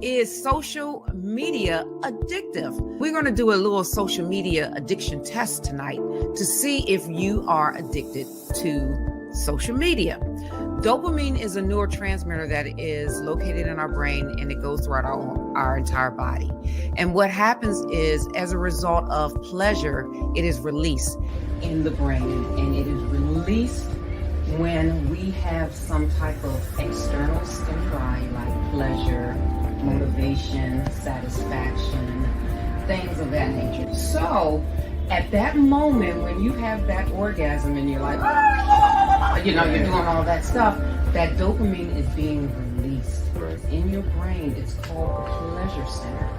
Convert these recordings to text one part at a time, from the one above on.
is social media addictive? We're going to do a little social media addiction test tonight to see if you are addicted to social media. Dopamine is a neurotransmitter that is located in our brain, and it goes throughout our entire body. And what happens is, as a result of pleasure, it is released in the brain, and it is released when we have some type of external stimuli like pleasure, motivation, satisfaction, things of that nature. So at that moment when you have that orgasm and you're like, you're doing all that stuff, that dopamine is being released. In your brain, it's called the pleasure center.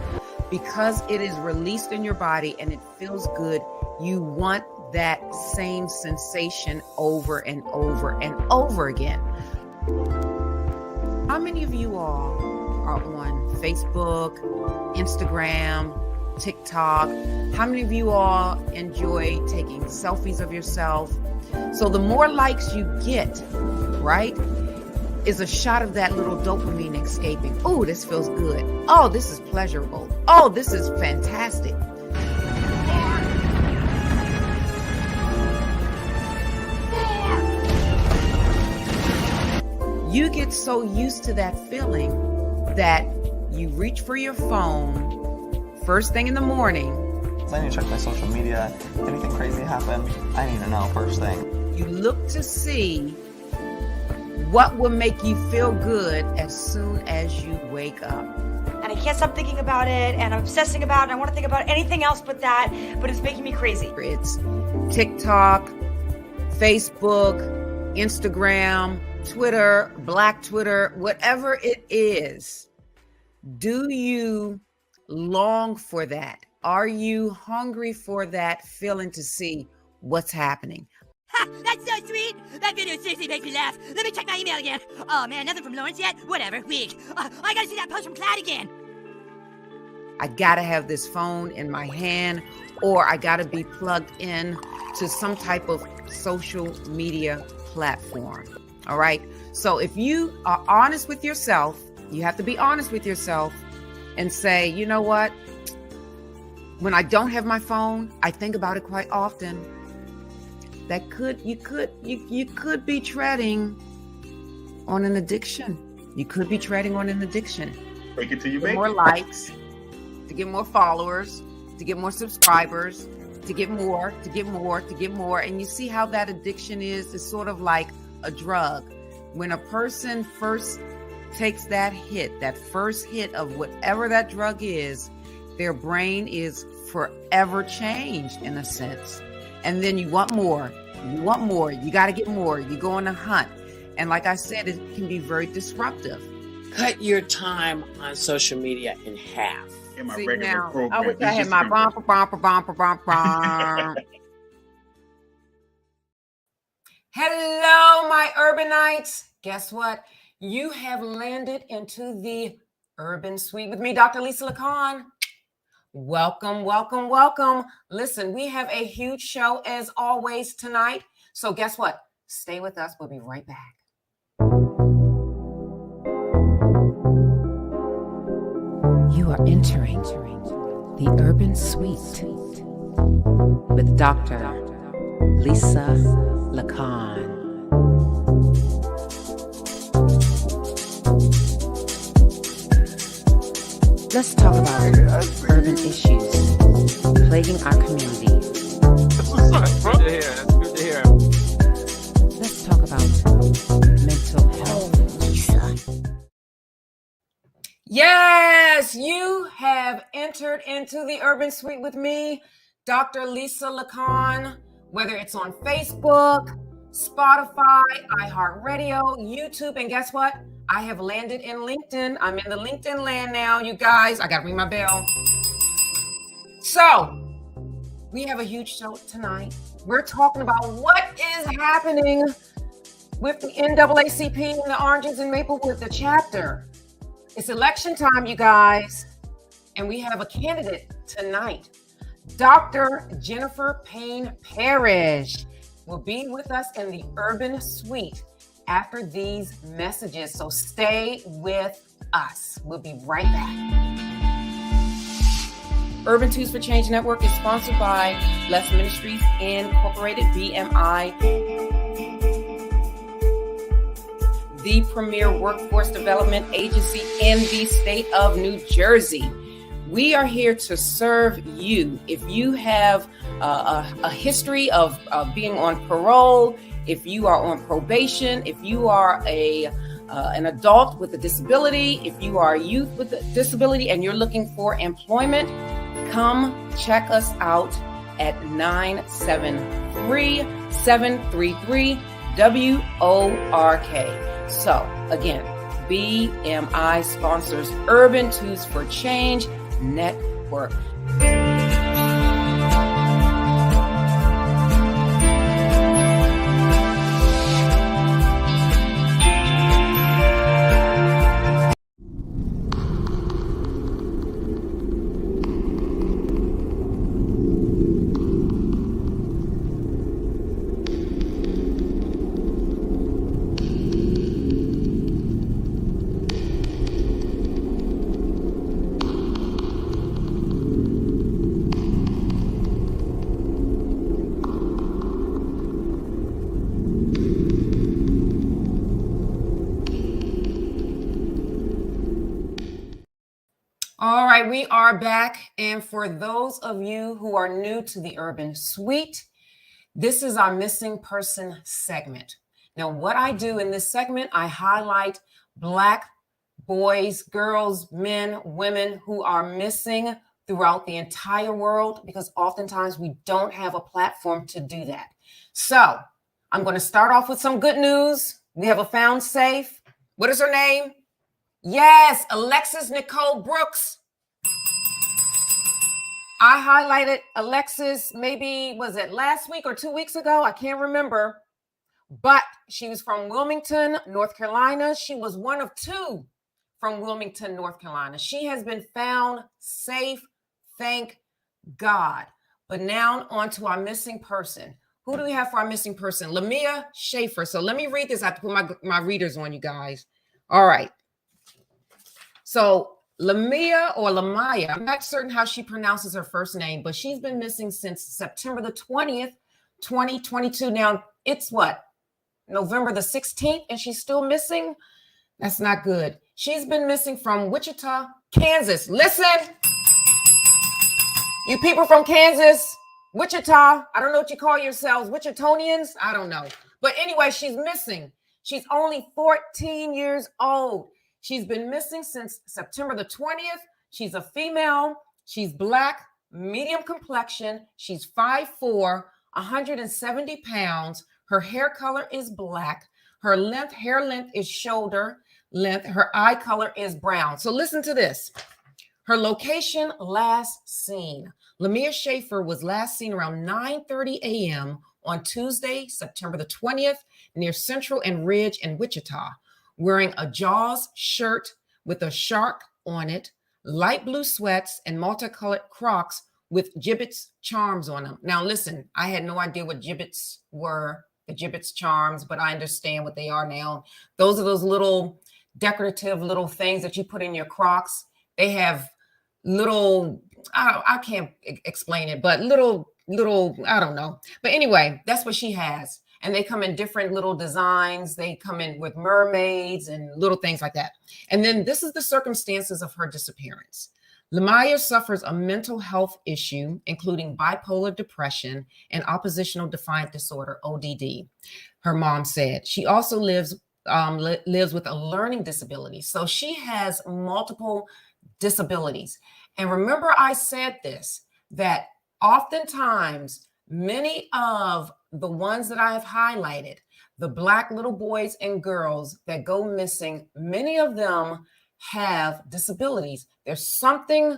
Because it is released in your body and it feels good, you want that same sensation over and over and over again. How many of you all are on Facebook, Instagram, TikTok? How many of you all enjoy taking selfies of yourself? So the more likes you get, right, is a shot of that little dopamine escaping. Oh, this feels good. Oh, this is pleasurable. Oh, this is fantastic. You get so used to that feeling that you reach for your phone first thing in the morning. I need to check my social media. Anything crazy happen, I need to know first thing. You look to see what will make you feel good as soon as you wake up. And I can't stop thinking about it, and I'm obsessing about it, and I want to think about anything else but that, but it's making me crazy. It's TikTok, Facebook, Instagram, Twitter, Black Twitter, whatever it is. Do you long for that? Are you hungry for that feeling to see what's happening? Ha! That's so sweet! That video seriously makes me laugh. Let me check my email again. Oh man, nothing from Lawrence yet? Whatever, weak. I gotta see that post from Cloud again. I gotta have this phone in my hand, or I gotta be plugged in to some type of social media platform. All right. So if you are honest with yourself, you have to be honest with yourself and say, you know what? When I don't have my phone, I think about it quite often. You could be treading on an addiction. You could be treading on an addiction. Take it till you get make more it. Likes, to get more followers, to get more subscribers, to get more, to get more, to get more. And you see how that addiction is? It's sort of like a drug. When a person first takes that hit, that first hit of whatever that drug is, their brain is forever changed in a sense. And then you want more, you got to get more, you go on a hunt. And like I said, it can be very disruptive. Cut your time on social media in half. In my See, regular now, program, I wish I it's had just my been- bumper. Hello, my urbanites. Guess what? You have landed into the Urban Suite with me, Dr. Lisa LaCon. Welcome, welcome, welcome. Listen, we have a huge show as always tonight. So guess what? Stay with us. We'll be right back. You are entering the Urban Suite with Dr. Lisa LaCon. Let's talk about urban issues plaguing our community. That's good to hear. That's good to hear. Let's talk about mental health. Yes, you have entered into the Urban Suite with me, Dr. Lisa LaCon, whether it's on Facebook, Spotify, iHeartRadio, YouTube, and guess what? I have landed in LinkedIn. I'm in the LinkedIn land now, you guys. I got to ring my bell. So, we have a huge show tonight. We're talking about what is happening with the NAACP and the Oranges in Maplewood, the chapter. It's election time, you guys. And we have a candidate tonight. Dr. Jennifer Payne Parrish will be with us in the Urban Suite after these messages. So stay with us. We'll be right back. Urban Twos for Change Network is sponsored by Bless Ministries Incorporated, BMI, the premier workforce development agency in the state of New Jersey. We are here to serve you. If you have a history of being on parole, if you are on probation, if you are an adult with a disability, if you are a youth with a disability and you're looking for employment, come check us out at 973-733-WORK. So again, BMI sponsors Urban Twos for Change Network. All right, we are back. And for those of you who are new to the Urban Suite, this is our missing person segment. Now, what I do in this segment, I highlight Black boys, girls, men, women who are missing throughout the entire world, because oftentimes we don't have a platform to do that. So I'm going to start off with some good news. We have a found safe. What is her name? Yes, Alexis Nicole Brooks. I highlighted Alexis, maybe was it last week or 2 weeks ago? I can't remember. But she was from Wilmington, North Carolina. She was one of two from Wilmington, North Carolina. She has been found safe, thank God. But now on to our missing person. Who do we have for our missing person? Lamia Schaefer. So let me read this. I have to put my readers on, you guys. All right. So Lamia or Lamaya, I'm not certain how she pronounces her first name, but she's been missing since September the 20th, 2022. Now it's what? November the 16th, and she's still missing? That's not good. She's been missing from Wichita, Kansas. Listen, you people from Kansas, Wichita, I don't know what you call yourselves, Wichitonians, I don't know. But anyway, she's missing. She's only 14 years old. She's been missing since September the 20th. She's a female. She's Black, medium complexion. She's 5'4", 170 pounds. Her hair color is black. Her hair length is shoulder length. Her eye color is brown. So listen to this. Her location last seen. Lamia Schaefer was last seen around 9:30 a.m. on Tuesday, September the 20th, near Central and Ridge in Wichita, wearing a Jaws shirt with a shark on it, light blue sweats, and multicolored Crocs with gibbets charms on them. Now listen, I had no idea what gibbets were, the gibbets charms, but I understand what they are now. Those are those little decorative little things that you put in your Crocs. They have little, I can't explain it, but little, I don't know. But anyway, that's what she has. And they come in different little designs. They come in with mermaids and little things like that. And then this is the circumstances of her disappearance. Lamaya suffers a mental health issue, including bipolar depression and oppositional defiant disorder, ODD. Her mom said she also lives with a learning disability. So she has multiple disabilities. And remember, I said this, that oftentimes many of the ones that I have highlighted, the Black little boys and girls that go missing, many of them have disabilities. There's something,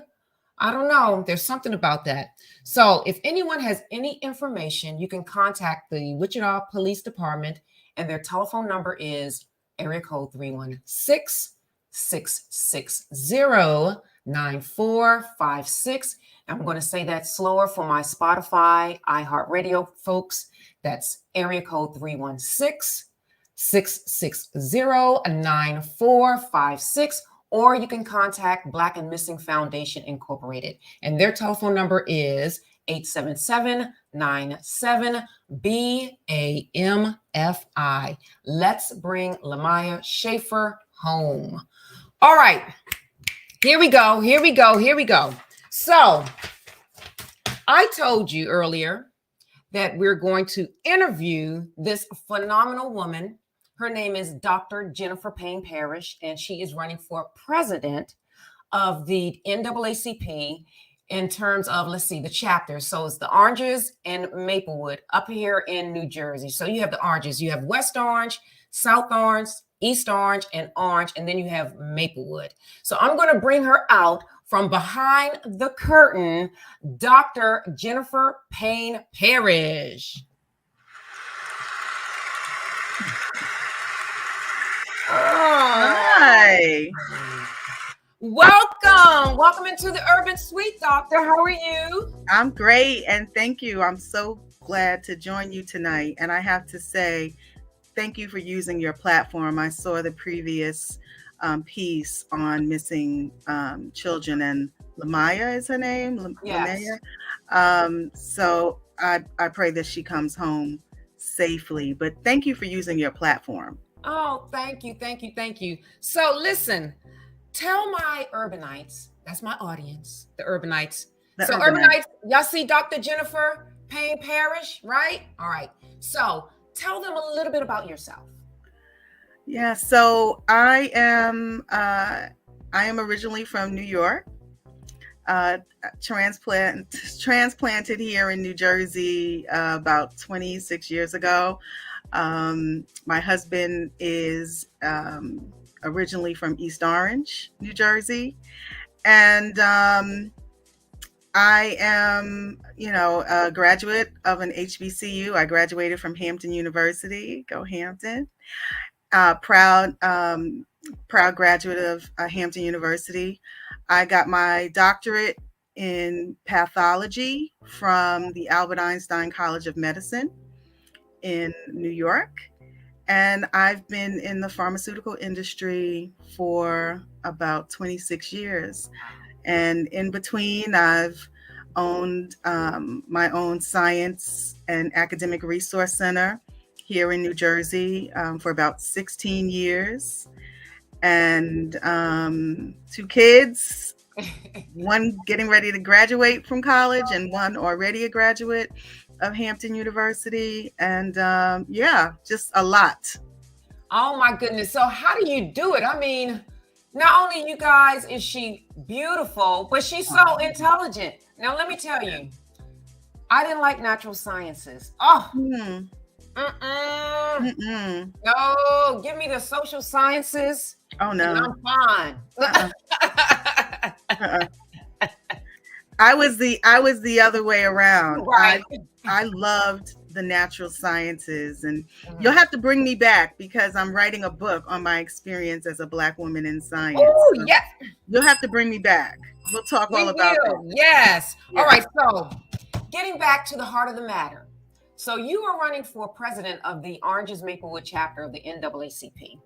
I don't know, there's something about that. So if anyone has any information, you can contact the Wichita Police Department, and their telephone number is area code 316-660-9456. I'm going to say that slower for my Spotify, iHeartRadio folks. That's area code 316-660-9456. or you can contact Black and Missing Foundation Incorporated. And their telephone number is 877-97-BAMFI. Let's bring Lamaya Schaefer home. All right, here we go. So I told you earlier that we're going to interview this phenomenal woman. Her name is Dr. Jennifer Payne Parrish, and she is running for president of the NAACP in terms of, let's see, the chapters. So it's the Oranges and Maplewood up here in New Jersey. So you have the Oranges, you have West Orange, South Orange, East Orange, and then you have Maplewood. So I'm going to bring her out from behind the curtain, Dr. Jennifer Payne Parrish. Hi. Welcome into the Urban Suite, Doctor. How are you? I'm great, and thank you. I'm so glad to join you tonight. And I have to say, thank you for using your platform. I saw the previous piece on missing children, and Lamaya is her name. Yes. Lamaya. So I pray that she comes home safely. But thank you for using your platform. Oh, thank you. So listen, tell my urbanites, that's my audience, the urbanites. Urbanites, y'all see Dr. Jennifer Payne Parrish, right? All right. So tell them a little bit about yourself. Yeah, so I am originally from New York, transplanted here in New Jersey about 26 years ago. My husband is originally from East Orange, New Jersey, and I am, a graduate of an HBCU. I graduated from Hampton University. Go Hampton! Proud graduate of Hampton University. I got my doctorate in pathology from the Albert Einstein College of Medicine in New York. And I've been in the pharmaceutical industry for about 26 years. And in between, I've owned my own science and academic resource center here in New Jersey for about 16 years. And 2 kids, one getting ready to graduate from college and one already a graduate of Hampton University. And just a lot. Oh my goodness. So how do you do it? I mean, not only you guys is she beautiful, but she's so intelligent. Now, let me tell you, I didn't like natural sciences. No, give me the social sciences. Oh no, and I'm fine. I was the other way around. Right. I loved the natural sciences, and you'll have to bring me back because I'm writing a book on my experience as a Black woman in science. Oh, yeah. You'll have to bring me back. We'll talk all about that. Yes. Yeah. All right. So getting back to the heart of the matter. So you are running for president of the Oranges Maplewood chapter of the NAACP.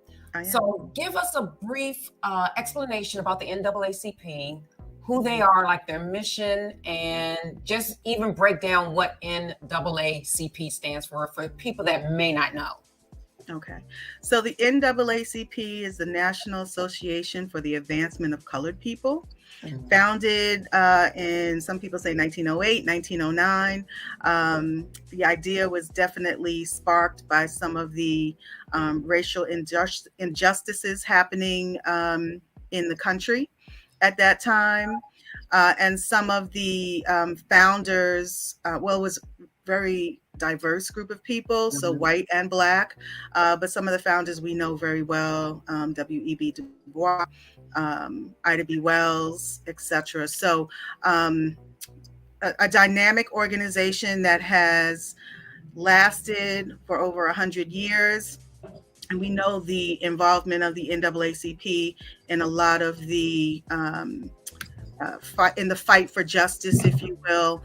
So give us a brief explanation about the NAACP, who they are, like their mission, and just even break down what NAACP stands for people that may not know. Okay. So the NAACP is the National Association for the Advancement of Colored People. Founded in, some people say 1908, 1909. The idea was definitely sparked by some of the racial injustices happening in the country at that time. And some of the founders, it was very diverse group of people, so white and Black, but some of the founders we know very well, W.E.B. Du Bois, Ida B. Wells, etc. So a dynamic organization that has lasted for over 100 years. And we know the involvement of the NAACP in a lot of the in the fight for justice, if you will,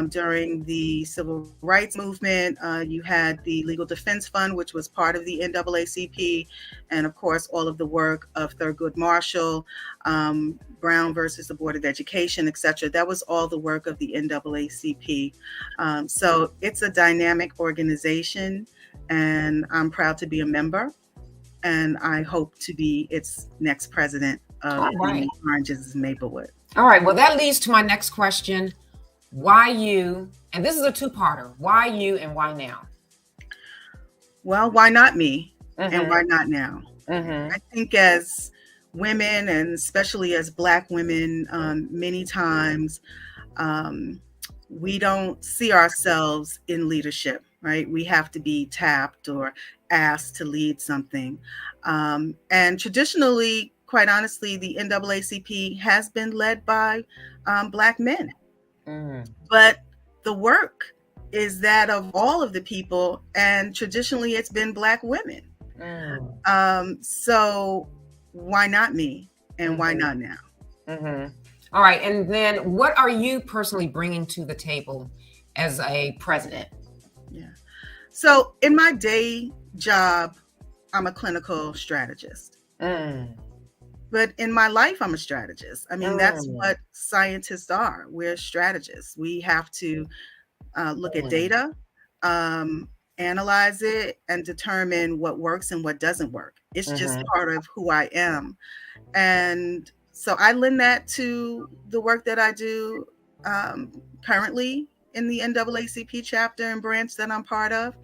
during the civil rights movement. You had the Legal Defense Fund, which was part of the NAACP, and of course, all of the work of Thurgood Marshall, Brown versus the Board of Education, etc. That was all the work of the NAACP. So it's a dynamic organization, and I'm proud to be a member, and I hope to be its next president of the Oranges Maplewood. All right. Well, that leads to my next question. Why you? And this is a two-parter. Why you and why now? Well, why not me? And why not now? I think as women, and especially as Black women, many times we don't see ourselves in leadership, right? We have to be tapped or asked to lead something. And traditionally, quite honestly, the NAACP has been led by Black men. But the work is that of all of the people, and traditionally it's been Black women. So why not me, and why not now? All right. And then what are you personally bringing to the table as a president? Yeah. So in my day job, I'm a clinical strategist. But in my life, I'm a strategist. I mean, that's what scientists are. We're strategists. We have to look at data, analyze it, and determine what works and what doesn't work. It's just part of who I am. And so I lend that to the work that I do currently in the NAACP chapter and branch that I'm part of.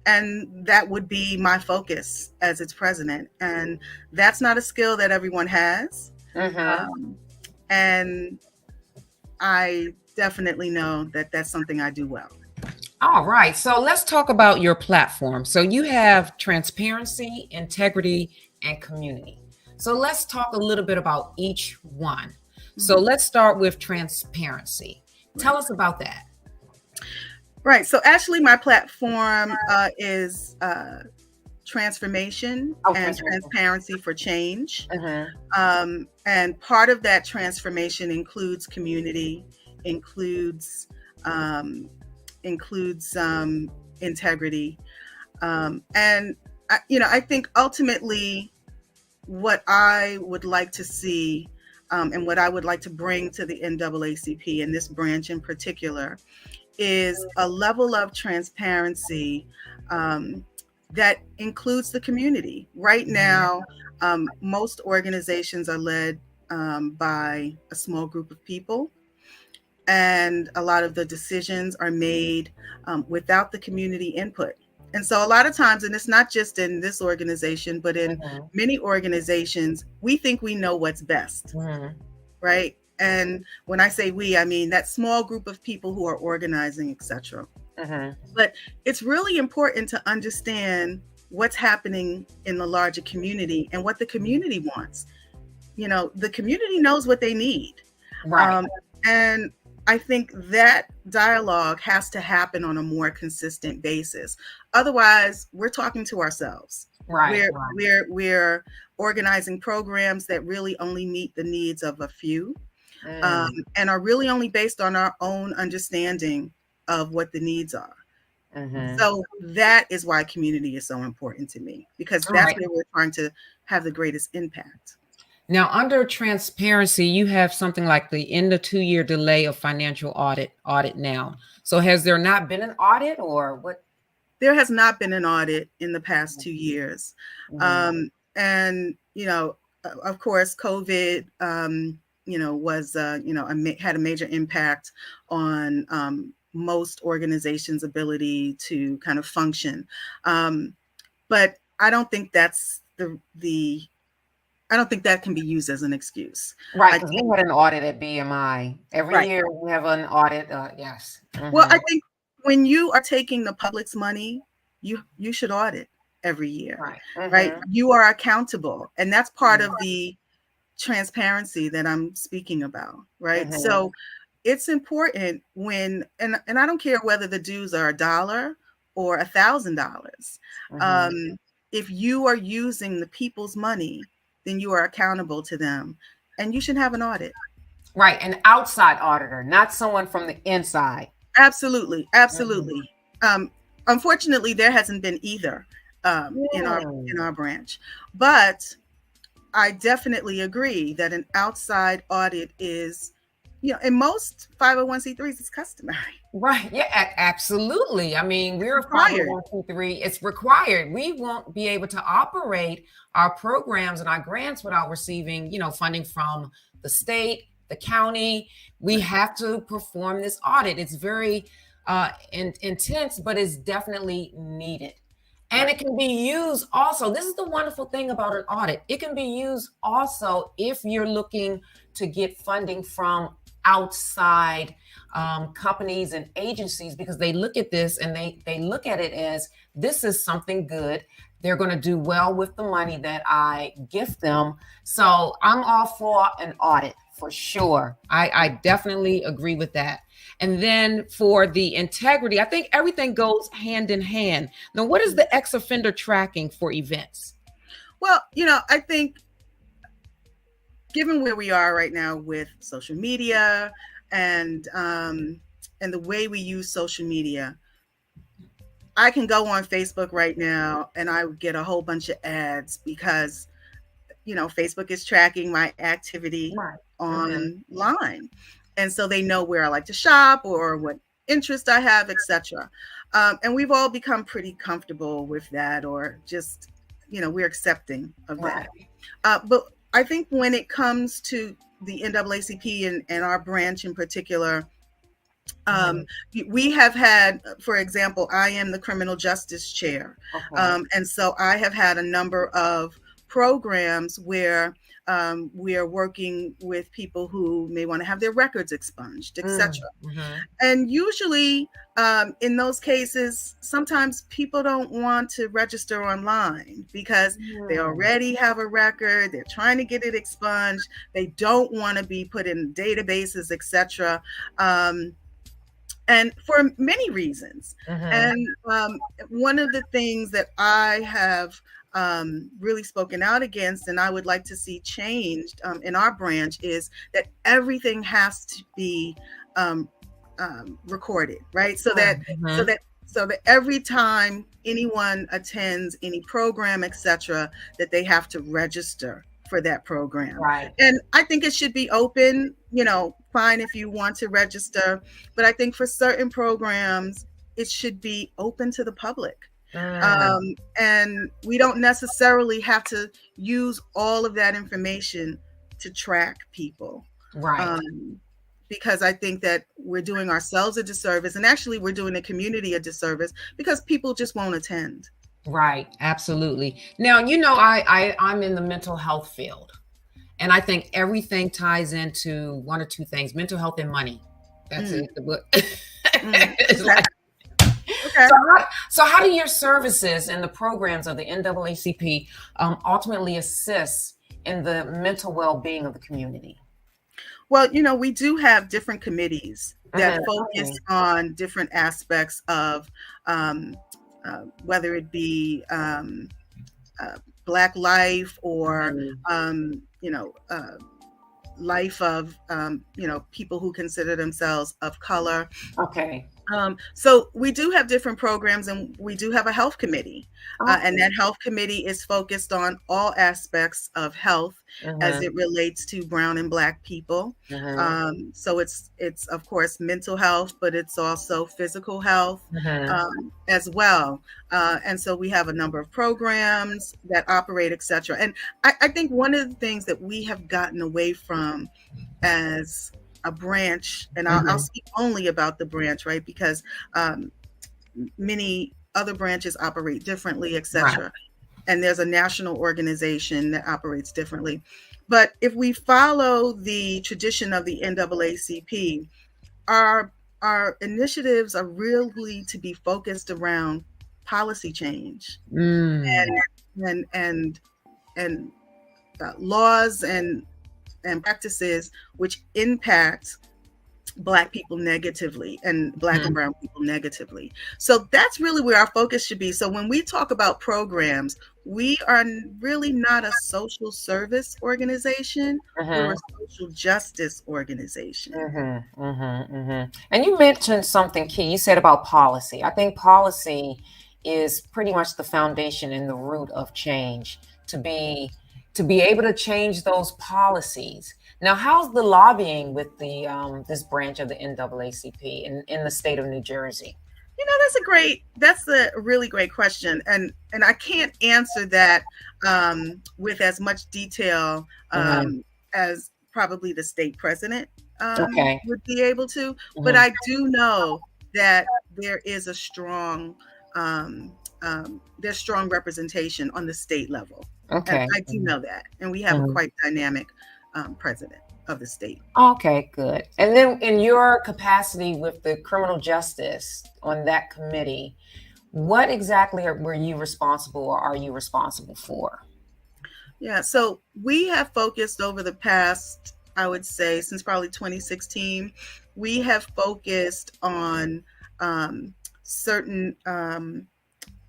And that would be my focus as its president. And that's not a skill that everyone has. And I definitely know that that's something I do well. All right. So let's talk about your platform. So you have transparency, integrity, and community. So let's talk a little bit about each one. So let's start with transparency. Tell us about that. Right. So actually, my platform is transformation and transparency for change. And part of that transformation includes community, includes integrity. And I think ultimately what I would like to see and what I would like to bring to the NAACP, and this branch in particular, is a level of transparency that includes the community. Right now, most organizations are led by a small group of people, and a lot of the decisions are made without the community input. And so a lot of times, and it's not just in this organization, but in many organizations, we think we know what's best, right? And when I say we, I mean that small group of people who are organizing, etc. But it's really important to understand what's happening in the larger community and what the community wants. The community knows what they need. And I think that dialogue has to happen on a more consistent basis. Otherwise, we're talking to ourselves. We're organizing programs that really only meet the needs of a few. And are really only based on our own understanding of what the needs are. So that is why community is so important to me, because that's where we're trying to have the greatest impact. Now, under transparency, you have something like the end of 2-year delay of financial audit now. So has there not been an audit, or what? There has not been an audit in the past 2 years. And, of course, COVID, was, had a major impact on most organizations' ability to kind of function. But I don't think that's I don't think that can be used as an excuse. Right, because we had an audit at BMI. Every year we have an audit, yes. Well, I think when you are taking the public's money, you should audit every year, right? You are accountable. And that's part of the transparency that I'm speaking about, right? So it's important when, and I don't care whether the dues are $1 or $1,000. If you are using the people's money, then you are accountable to them, and you should have an audit. Right. An outside auditor, not someone from the inside. Absolutely. Absolutely. Unfortunately, there hasn't been either in our branch, but I definitely agree that an outside audit is, in most 501c3s, it's customary. Right. Yeah, absolutely. I mean, we're a Required. 501c3. It's required. We won't be able to operate our programs and our grants without receiving, funding from the state, the county. We have to perform this audit. It's very intense, but it's definitely needed. And it can be used also. This is the wonderful thing about an audit. It can be used also if you're looking to get funding from outside companies and agencies, because they look at this and they look at it as, this is something good. They're going to do well with the money that I gift them. So I'm all for an audit for sure. I definitely agree with that. And then for the integrity, I think everything goes hand in hand. Now, what is the ex-offender tracking for events? Well, I think given where we are right now with social media and the way we use social media, I can go on Facebook right now and I would get a whole bunch of ads because, Facebook is tracking my activity online. And so they know where I like to shop or what interest I have, etc. And we've all become pretty comfortable with that, or just, we're accepting of that. But I think when it comes to the NAACP and our branch in particular, we have had, for example, I am the criminal justice chair. And so I have had a number of programs where we are working with people who may want to have their records expunged, etc. And usually in those cases, sometimes people don't want to register online because they already have a record. They're trying to get it expunged. They don't want to be put in databases, etc. And for many reasons. And one of the things that I have really spoken out against, and I would like to see changed in our branch, is that everything has to be recorded, right? So that every time anyone attends any program, etc., that they have to register for that program. And I think it should be open, fine if you want to register, but I think for certain programs, it should be open to the public. And we don't necessarily have to use all of that information to track people. Because I think that we're doing ourselves a disservice, and actually we're doing the community a disservice because people just won't attend. Right. Absolutely. Now, I'm in the mental health field, and I think everything ties into one or two things: mental health and money. That's it. The book. So how do your services and the programs of the NAACP ultimately assist in the mental well-being of the community? Well, we do have different committees that focus on different aspects of whether it be Black life or, life of, people who consider themselves of color. So we do have different programs, and we do have a health committee. And that health committee is focused on all aspects of health as it relates to Brown and Black people. So it's of course mental health, but it's also physical health as well. And so we have a number of programs that operate, etc. And I think one of the things that we have gotten away from as a branch, and I'll speak only about the branch, right? Because many other branches operate differently, etc. And there's a national organization that operates differently. But if we follow the tradition of the NAACP, our initiatives are really to be focused around policy change and laws and practices which impact Black people negatively and Black and brown people negatively. So that's really where our focus should be. So when we talk about programs, we are really not a social service organization. We're a social justice organization. And you mentioned something key. You said about policy. I think policy is pretty much the foundation and the root of change. To be able to change those policies. Now, how's the lobbying with the this branch of the NAACP in the state of New Jersey? You know, that's a really great question, and I can't answer that with as much detail as probably the state president would be able to. But I do know that there is a strong there's strong representation on the state level. And I do know that, and we have a quite dynamic president of the state. Okay, good. And then in your capacity with the criminal justice on that committee, what exactly were you responsible or are you responsible for? Yeah, so we have focused over the past, I would say, since probably 2016, we have focused on certain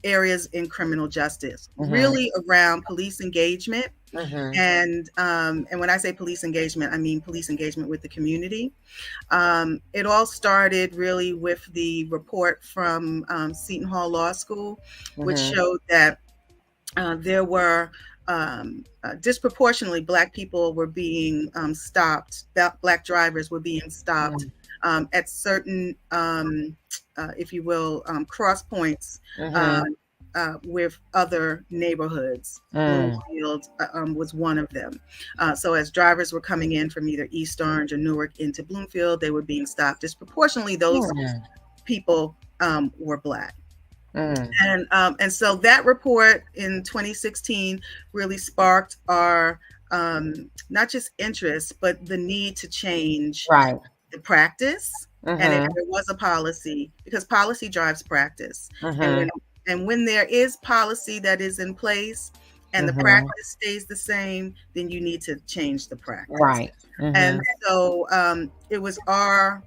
areas in criminal justice, really around police engagement. And when I say police engagement, I mean police engagement with the community. It all started really with the report from Seton Hall Law School, which showed that there were disproportionately Black people were being stopped, Black drivers were being stopped at certain, if you will, cross points with other neighborhoods. Bloomfield was one of them. So as drivers were coming in from either East Orange or Newark into Bloomfield, they were being stopped. Disproportionately, those people were Black. And so that report in 2016 really sparked our not just interest, but the need to change the practice. And if there was a policy, because policy drives practice. And when there is policy that is in place and the practice stays the same, then you need to change the practice. And so it was our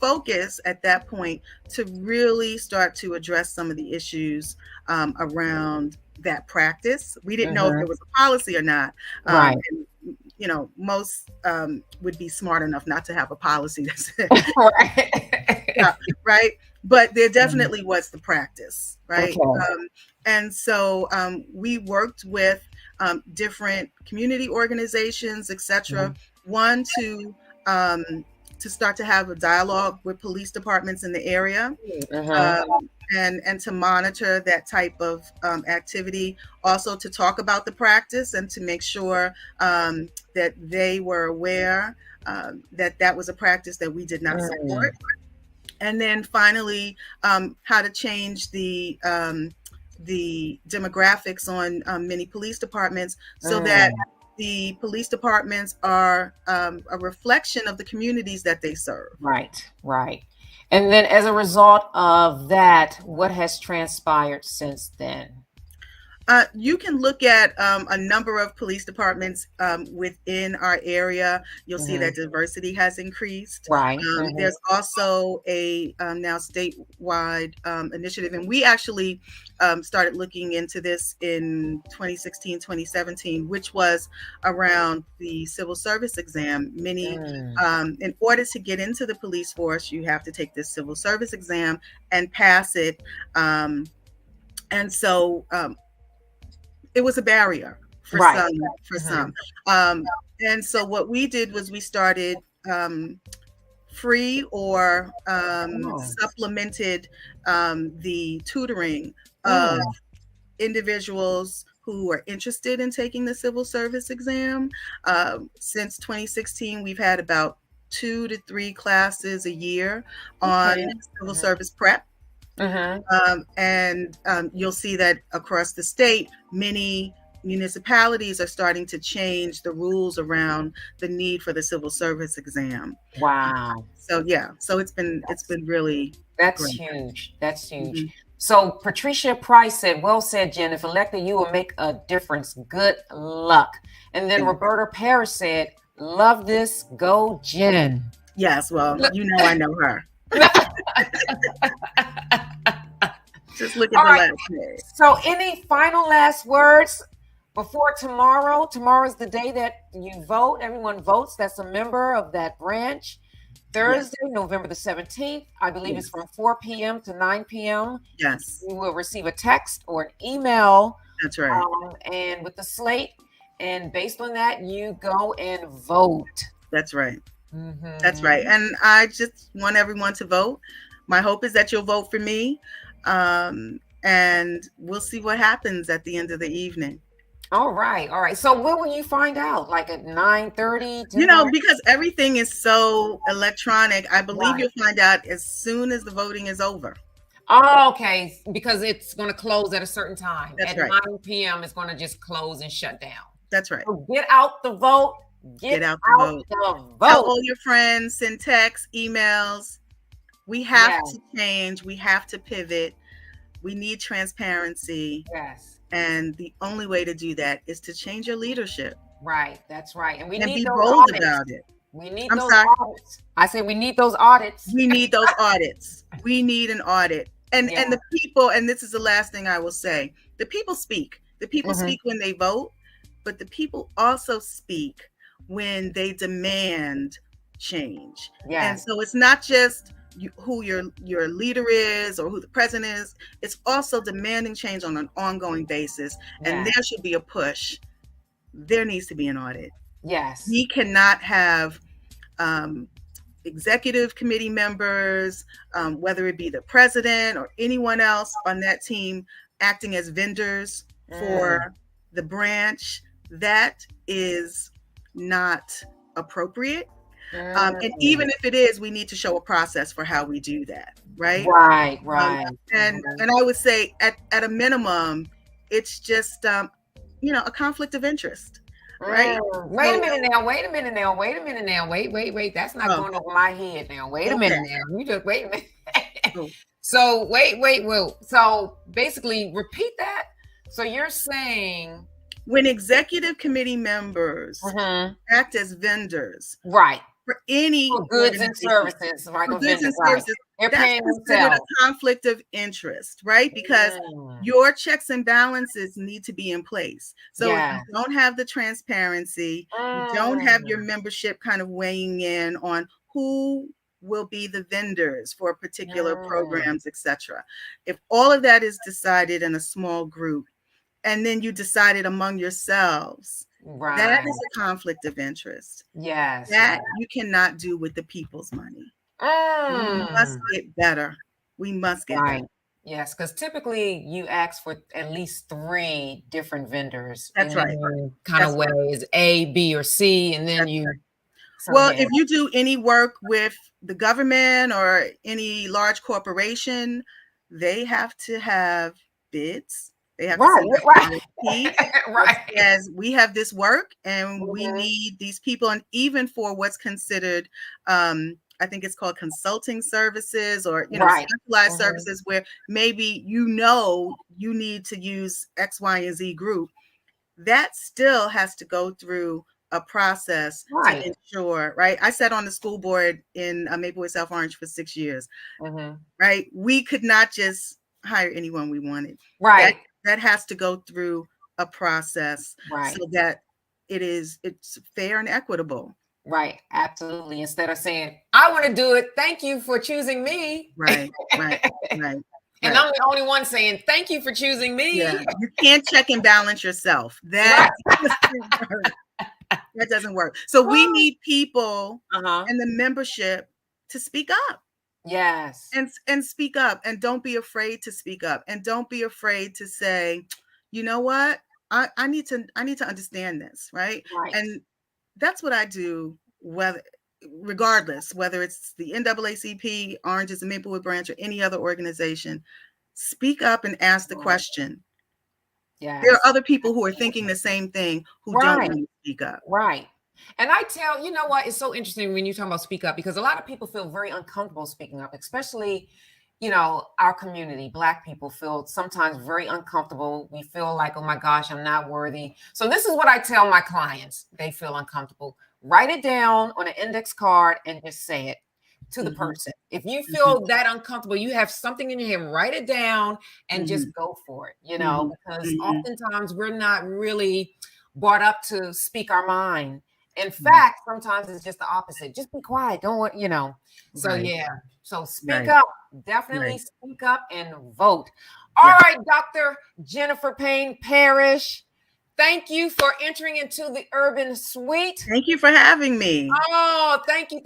focus at that point to really start to address some of the issues around that practice. We didn't know if there was a policy or not. And, you know, most would be smart enough not to have a policy that said, right? But there definitely was the practice, right? And so we worked with different community organizations, etc. One, to start to have a dialogue with police departments in the area, and to monitor that type of activity. Also to talk about the practice and to make sure that they were aware that that was a practice that we did not support. And then finally, how to change the demographics on many police departments so that the police departments are a reflection of the communities that they serve. Right. And then as a result of that, what has transpired since then? You can look at a number of police departments within our area. You'll see that diversity has increased. There's also a now statewide initiative, and we actually started looking into this in 2016, 2017, which was around the civil service exam. Many, in order to get into the police force, you have to take this civil service exam and pass it. And so it was a barrier for some. And so what we did was we started free or supplemented the tutoring of individuals who are interested in taking the civil service exam. Since 2016, we've had about 2 to 3 classes a year on civil service prep. And you'll see that across the state, many municipalities are starting to change the rules around the need for the civil service exam. So it's been really great. Huge. That's huge. So Patricia Price said, well said, Jen, if elected, you will make a difference. Good luck. And then Roberta Parish said, love this. Go, Jen. Yes, well, you know I know her. Just look at All the right. last name. So any final last words before tomorrow? Tomorrow's the day that you vote. Everyone votes that's a member of that branch. Thursday, November the 17th, I believe it's from 4 p.m. to 9 p.m. Yes, You will receive a text or an email that's right. and with the slate. And based on that, you go and vote. That's right. Mhm. That's right. And I just want everyone to vote. My hope is that you'll vote for me. And we'll see what happens at the end of the evening. All right. All right. So when will you find out? Like at 9:30? You know, because everything is so electronic, I believe Right. you'll find out as soon as the voting is over. Oh, okay. Because it's going to close at a certain time. That's at right. 9 p.m. it's going to just close and shut down. That's right. So get out the vote. Get out the vote. the Tell vote. all your friends, send texts, emails. We have Yeah. to change. We have to pivot. We need transparency. Yes. And the only way to do that is to change your leadership. Right. That's right. And we And need be those bold audits. about it. We need I'm those sorry? audits. I said we need those audits. We need those audits. We need an audit. And Yeah. and the people, and this is the last thing I will say, the people speak. The people Mhm. speak when they vote, but the people also speak when they demand change. And Yes. so it's not just who your leader is or who the president is. It's also demanding change on an ongoing basis. And Yes. there should be a push. There needs to be an audit. Yes. We cannot have executive committee members, whether it be the president or anyone else on that team, acting as vendors for the branch. That is not appropriate. And even if it is, we need to show a process for how we do that, right? Right. And I would say at a minimum, it's just a conflict of interest. Right. Wait a minute now. Wait. That's not going over my head now. Wait a minute now. You just wait a minute. So wait. So basically, repeat that. So you're saying when executive committee members act as vendors, right, for any for goods and services, right? For goods and services, They're that's paying considered themselves. a conflict of interest, right? Because your checks and balances need to be in place. So if you don't have the transparency, you don't have your membership kind of weighing in on who will be the vendors for particular programs, etc. If all of that is decided in a small group, and then you decide it among yourselves, that is a conflict of interest. Yes. That you cannot do with the people's money. We must get better. We must get better. Yes, because typically you ask for at least 3 different vendors. That's right. Kind of ways, A, B, or C, and then you. Well, if you do any work with the government or any large corporation, they have to have bids. They have to right. As we have this work and we need these people, and even for what's considered, I think it's called consulting services or specialized services where maybe you need to use X, Y, and Z group. That still has to go through a process to ensure, right? I sat on the school board in Maplewood, South Orange for 6 years, right? We could not just hire anyone we wanted. Right. That has to go through a process so that it's fair and equitable. Right. Absolutely. Instead of saying, I want to do it. Thank you for choosing me. Right. And I'm the only one saying, thank you for choosing me. Yeah. You can't check and balance yourself. That doesn't work. So we need people and the membership to speak up. Yes. And speak up, and don't be afraid to speak up, and don't be afraid to say, you know what, I need to understand this, right? And that's what I do, regardless, whether it's the NAACP, Oranges, and Maplewood branch, or any other organization. Speak up and ask the question. Yeah. There are other people who are thinking the same thing who don't want to speak up. Right. And I tell, you know what, it's so interesting when you talk about speak up, because a lot of people feel very uncomfortable speaking up, especially, our community, Black people feel sometimes very uncomfortable. We feel like, oh my gosh, I'm not worthy. So this is what I tell my clients. They feel uncomfortable. write it down on an index card and just say it to the person. If you feel that uncomfortable, you have something in your head, write it down and just go for it, because oftentimes we're not really brought up to speak our mind. In fact, sometimes it's just the opposite. Just be quiet. Don't want, So Right. yeah. So speak Right. up. Definitely Right. speak up and vote. All right, Dr. Jennifer Payne Parrish. Thank you for entering into the Urban Suite. Thank you for having me. Oh, thank you,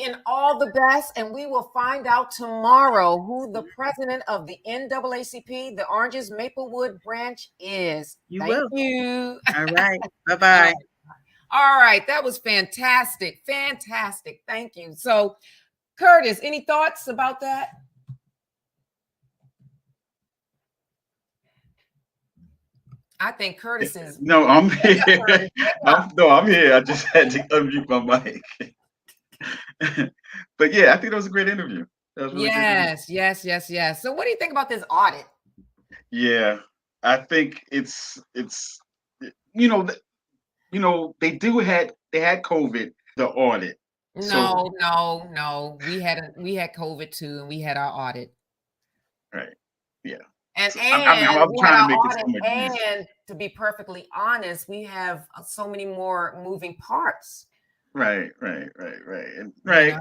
and all the best. And we will find out tomorrow who the president of the NAACP, the Oranges Maplewood branch is. You Thank will. you. All right. Bye-bye. All right, that was fantastic. Fantastic. Thank you. So, Curtis, any thoughts about that? I think Curtis is. No, I'm here. I'm here. I just had to unmute my mic. But yeah, I think that was a great interview. That was really Yes. So what do you think about this audit? Yeah, I think it's they had COVID, the audit. No. We had COVID too, and we had our audit. Right. Yeah. And So I'm trying to make it so much easier. and to be perfectly honest, we have so many more moving parts. Right. And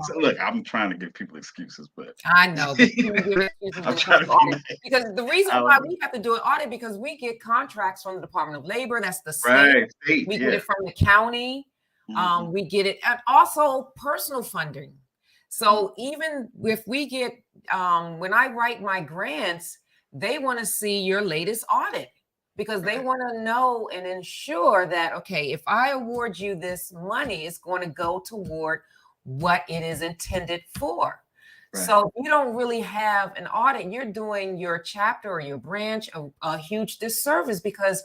so look, I'm trying to give people excuses, but I know, but I'm trying to be nice. because the reason why we have to do an audit because we get contracts from the Department of Labor. That's the state. Right. We get it from the county. We get it, and also personal funding. So even if we get, when I write my grants, they want to see your latest audit because they want to know and ensure that, okay, if I award you this money, it's going to go toward what it is intended for. Right. So if you don't really have an audit, you're doing your chapter or your branch a huge disservice because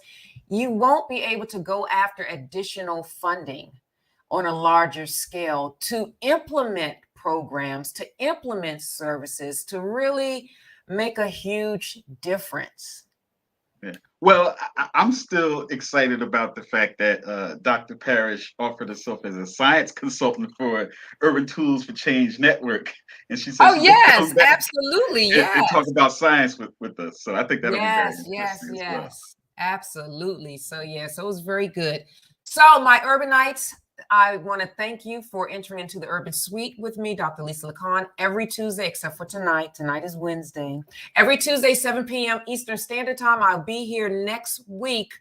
you won't be able to go after additional funding on a larger scale to implement programs, to implement services, to really make a huge difference. Yeah. Well, I'm still excited about the fact that Dr. Parish offered herself as a science consultant for Urban Tools for Change Network. And she said, oh, yes, absolutely. And talk about science with us. So I think that'll be very interesting yes. as well. Absolutely. So, so it was very good. So my Urbanites, I want to thank you for entering into the Urban Suite with me, Dr. Lisa LaCon, every Tuesday, except for tonight. Tonight is Wednesday. Every Tuesday, 7 p.m. Eastern Standard Time. I'll be here next week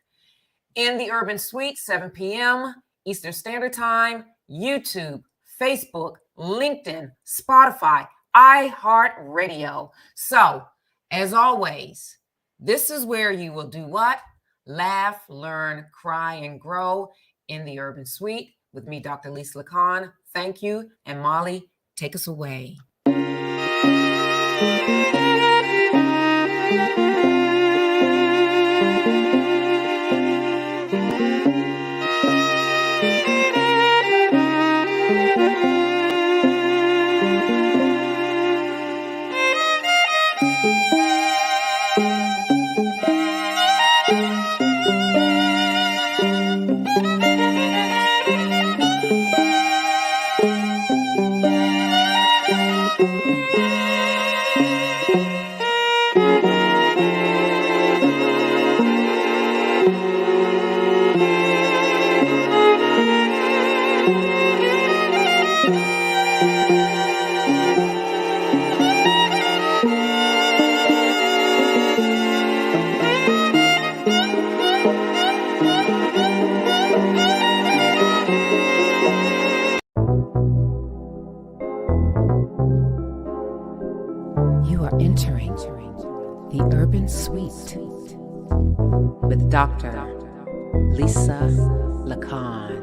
in the Urban Suite, 7 p.m. Eastern Standard Time, YouTube, Facebook, LinkedIn, Spotify, iHeartRadio. So, as always, this is where you will do what? Laugh, learn, cry, and grow in the Urban Suite. With me, Dr. Lisa LaCon. Thank you. And Molly, take us away. You are entering the Urban Suite with Dr. Lisa LaCon.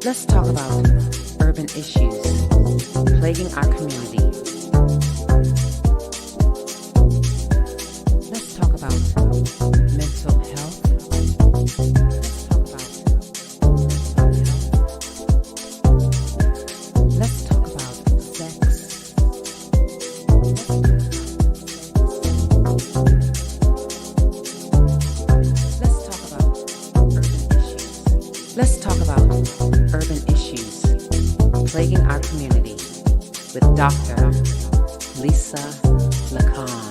Let's talk about urban issues plaguing our community. Let's talk about mental health. Let's talk about sex. Let's talk about urban issues plaguing our community with Dr. Lisa LaCon.